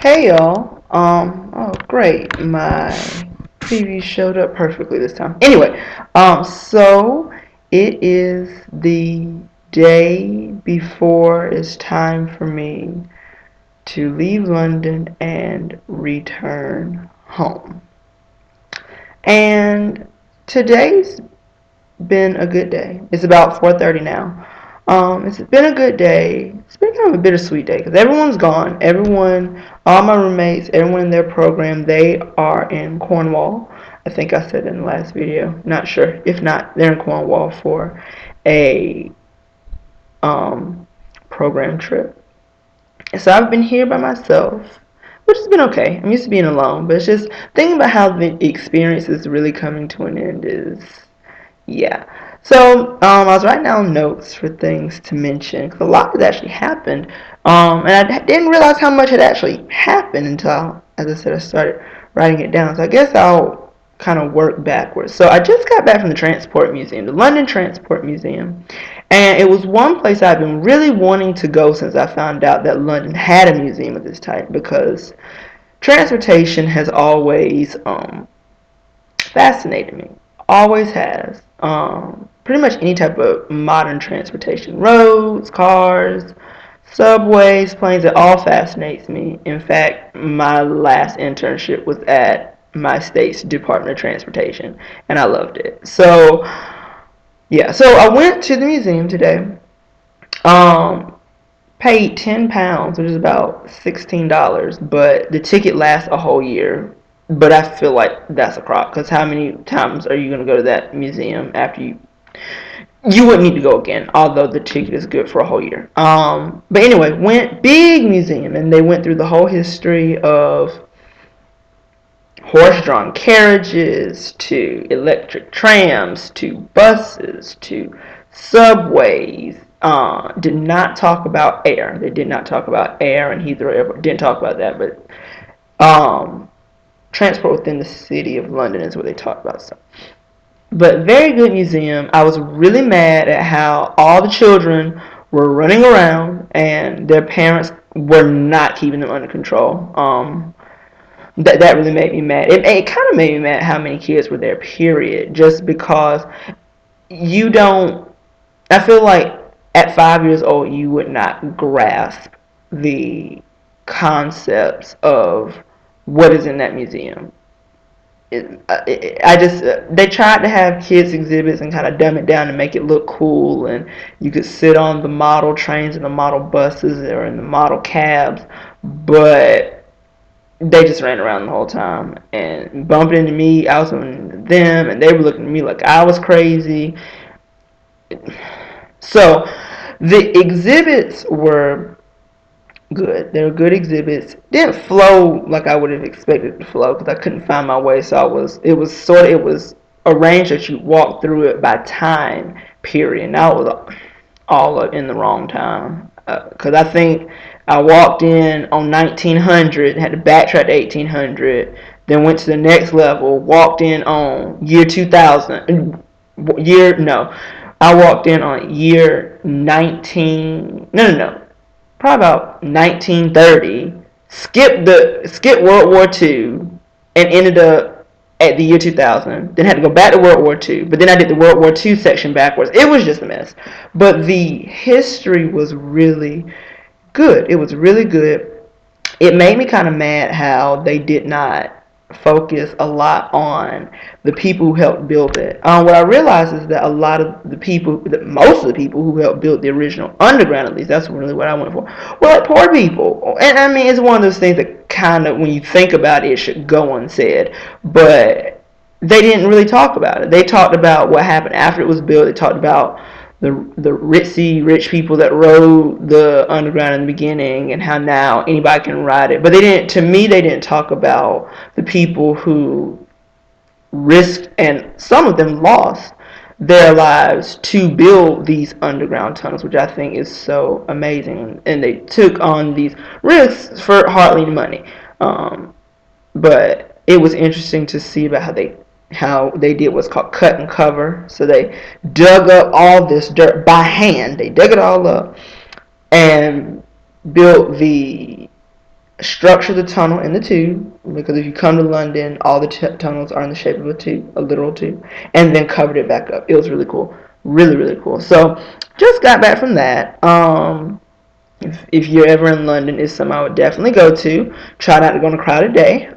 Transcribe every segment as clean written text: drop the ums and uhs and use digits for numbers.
Hey y'all. Oh great. My preview showed up perfectly this time. Anyway, so it is the day before it's time for me to leave London and return home. And today's been a good day. It's about 4:30 now. It's been a good day. It's been kind of a bittersweet day because everyone's gone. Everyone, all my roommates, everyone in their program, they are in Cornwall. I think I said in the last video. Not sure. If not, they're in Cornwall for a um, program trip. So I've been here by myself, which has been okay. I'm used to being alone, but it's just thinking about how the experience is really coming to an end is yeah. So I was writing down notes for things to mention because a lot has actually happened, and I didn't realize how much had actually happened until, as I said, I started writing it down. So I guess I'll kind of work backwards. So I just got back from the Transport Museum, the London Transport Museum, and it was one place I've been really wanting to go since I found out that London had a museum of this type because transportation has always fascinated me. Always has. Pretty much any type of modern transportation. Roads, cars, subways, planes, it all fascinates me. In fact, my last internship was at my state's Department of Transportation, and I loved it. So, yeah, so I went to the museum today. Um, Paid £10, which is about $16, but the ticket lasts a whole year. But I feel like that's a crop because how many times are you going to go to that museum after you wouldn't need to go again, although the ticket is good for a whole year. But anyway, went big museum and they went through the whole history of horse-drawn carriages to electric trams to buses to subways. Did not talk about air. They did not talk about air and Heathrow Airport. Didn't talk about that, but transport within the city of London is what they talked about. So, but very good museum. I was really mad at how all the children were running around and their parents were not keeping them under control. That really made me mad. It kind of made me mad how many kids were there. Period. Just because you don't. I feel like at 5 years old you would not grasp the concepts of what is in that museum. I just they tried to have kids exhibits and kind of dumb it down and make it look cool, and you could sit on the model trains and the model buses or in the model cabs, but they just ran around the whole time and bumped into me. I was into them, and they were looking at me like I was crazy. So the exhibits were good. They were good exhibits. Didn't flow like I would have expected it to flow because I couldn't find my way. So it was arranged that you walk through it by time period. And I was all up in the wrong time because I think I walked in on 1900, had to backtrack to 1800, then went to the next level, walked in on year 2000. Year no, I walked in on year 19. No. Probably about 1930. Skipped World War II and ended up at the year 2000. Then had to go back to World War II. But then I did the World War II section backwards. It was just a mess. But the history was really good. It was really good. It made me kind of mad how they did not focus a lot on the people who helped build it. What I realized is that a lot of the people, most of the people who helped build the original underground, at least that's really what I went for, were like poor people. And I mean, it's one of those things that kind of, when you think about it, it should go unsaid. But they didn't really talk about it. They talked about what happened after it was built. They talked about the rich people that rode the underground in the beginning and how now anybody can ride it. But they didn't. To me, they didn't talk about the people who risked and some of them lost their lives to build these underground tunnels, which I think is so amazing. And they took on these risks for hardly any money. But it was interesting to see about how they did what's called cut and cover. So they dug up all this dirt by hand. They dug it all up and built the structure the tunnel in the tube, because if you come to London, all the tunnels are in the shape of a tube, a literal tube, and then covered it back up. It was really cool, really really cool. So just got back from that. If you're ever in London, it's something I would definitely go to. Try not to go on a crowded day.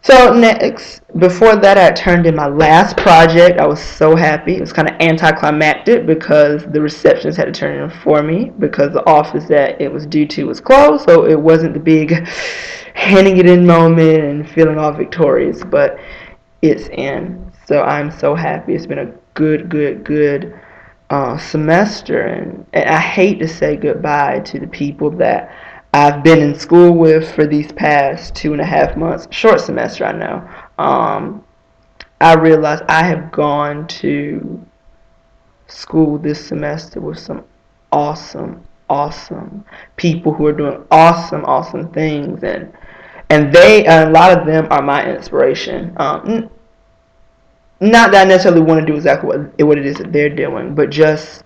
So next, before that, I turned in my last project. I was so happy. It was kind of anticlimactic because the receptionist had to turn it in for me because the office that it was due to was closed. So it wasn't the big handing it in moment and feeling all victorious, but it's in. So I'm so happy. It's been a good semester, and I hate to say goodbye to the people that I've been in school with for these past 2.5 months. Short semester, I know. I realized I have gone to school this semester with some awesome people who are doing awesome things, and a lot of them are my inspiration. Not that I necessarily want to do exactly what it is that they're doing, but just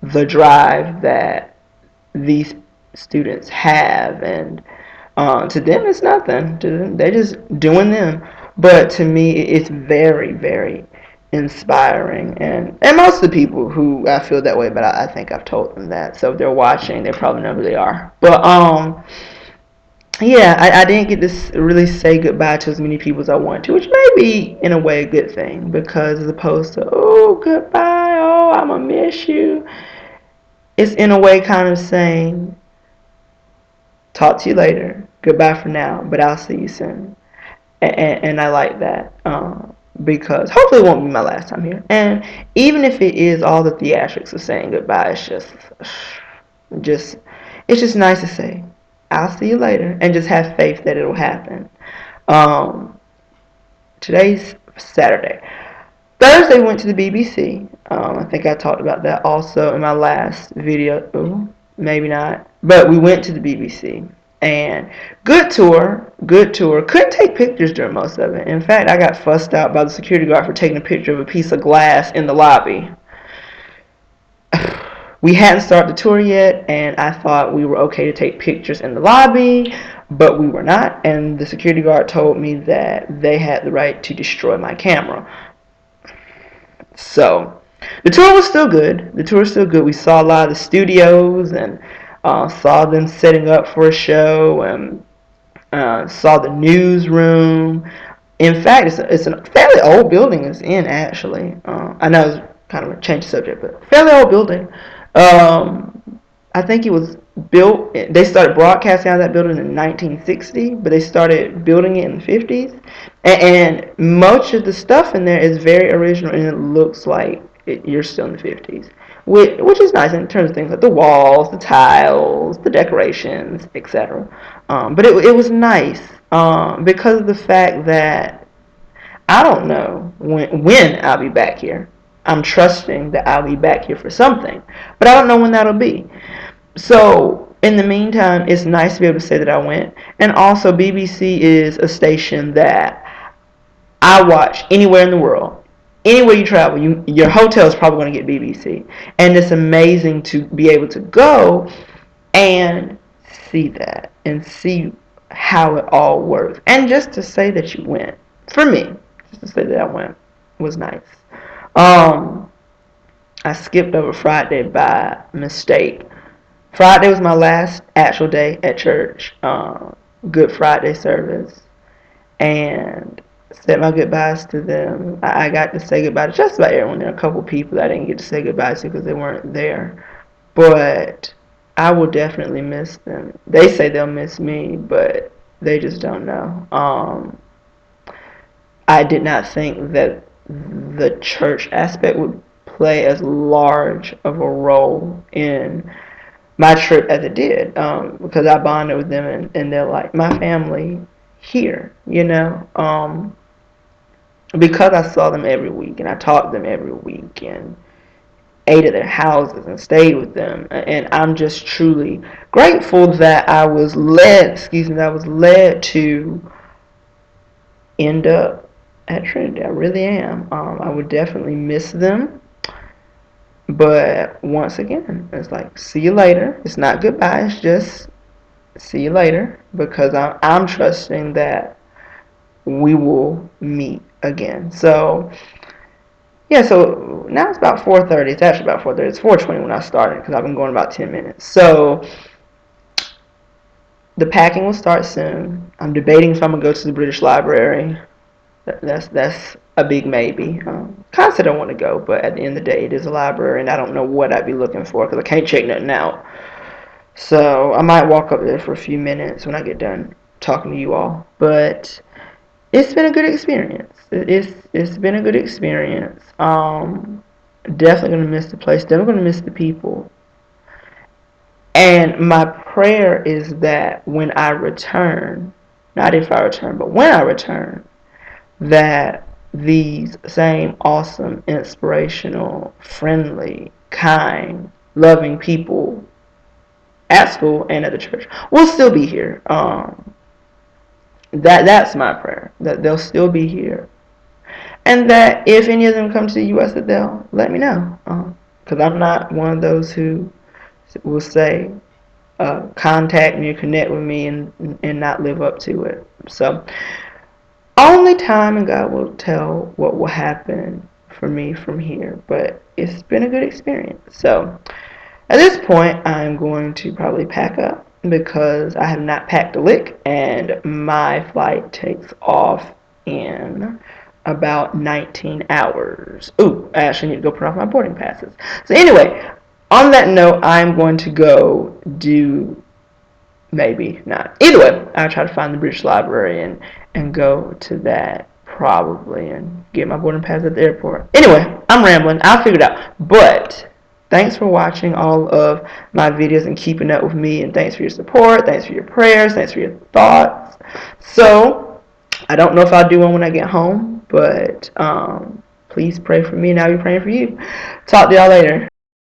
the drive that these students have, and to them it's nothing. To them, they're just doing them. But to me, it's very inspiring, and most of the people who I feel that way, but I think I've told them that. So if they're watching, they probably know who they are. But yeah, I didn't get to really say goodbye to as many people as I wanted to, which may be in a way a good thing, because as opposed to, oh, goodbye, oh, I'm gonna miss you, it's in a way kind of saying, talk to you later, goodbye for now, but I'll see you soon. And I like that, because hopefully it won't be my last time here. And even if it is all the theatrics of saying goodbye, just it's just nice to say, I'll see you later, and just have faith that it'll happen. Um, Today's Saturday. Thursday went to the BBC. I think I talked about that also in my last video. Ooh, maybe not. But we went to the BBC. And good tour, good tour. Couldn't take pictures during most of it. In fact, I got fussed out by the security guard for taking a picture of a piece of glass in the lobby. We hadn't started the tour yet, and I thought we were okay to take pictures in the lobby, but we were not. And the security guard told me that they had the right to destroy my camera. So the tour was still good. The tour was still good. We saw a lot of the studios, and saw them setting up for a show, and saw the newsroom. In fact, it's a fairly old building it's in, actually. I know it's kind of a change of subject, but fairly old building. I think it was built, they started broadcasting out of that building in 1960, but they started building it in the 50s. And much of the stuff in there is very original, and it looks like you're still in the 50s. Which is nice in terms of things like the walls, the tiles, the decorations, etc. But it was nice, because of the fact that I don't know when I'll be back here. I'm trusting that I'll be back here for something, but I don't know when that'll be. So in the meantime, it's nice to be able to say that I went. And also, BBC is a station that I watch anywhere in the world. Anywhere you travel, your hotel is probably going to get BBC. And it's amazing to be able to go and see that and see how it all works. And just to say that you went, for me, just to say that I went, was nice. I skipped over Friday by mistake. Friday was my last actual day at church. Good Friday service. And said my goodbyes to them. I got to say goodbye to just about everyone. There are a couple people that I didn't get to say goodbye to because they weren't there. But I will definitely miss them. They say they'll miss me, but they just don't know. I did not think that the church aspect would play as large of a role in my trip as it did, because I bonded with them, and they're like my family here, because I saw them every week, and I talked to them every week, and ate at their houses and stayed with them, and I'm just truly grateful that I was led to end up at Trinity. I really am. I would definitely miss them. But once again, it's like, see you later. It's not goodbye. It's just see you later, because I'm trusting that we will meet again. So yeah, so now it's about 4:30. It's actually about 4:30. It's 4:20 when I started because I've been going about 10 minutes. So the packing will start soon. I'm debating if I'm gonna go to the British Library. That's a big maybe. Kind of said I want to go, but at the end of the day, it is a library, and I don't know what I'd be looking for because I can't check nothing out. So I might walk up there for a few minutes when I get done talking to you all. But it's been a good experience. It's been a good experience. Definitely gonna miss the place. Definitely gonna miss the people. And my prayer is that when I return, not if I return, but when I return, that these same awesome, inspirational, friendly, kind, loving people at school and at the church will still be here. That's my prayer, that they'll still be here, and that if any of them come to the U.S., that they'll let me know, because I'm not one of those who will say contact me or connect with me and not live up to it. So only time and God will tell what will happen for me from here, but it's been a good experience. So at this point, I'm going to probably pack up because I have not packed a lick, and my flight takes off in about 19 hours. Ooh, I actually need to go print off my boarding passes. So anyway, on that note, I'm going to go do, maybe not. Either way, I'll try to find the British Library and go to that probably and get my boarding pass at the airport. Anyway, I'm rambling. I'll figure it out. But thanks for watching all of my videos and keeping up with me, and thanks for your support, thanks for your prayers, thanks for your thoughts. So I don't know if I'll do one when I get home, but please pray for me and I'll be praying for you. Talk to y'all later.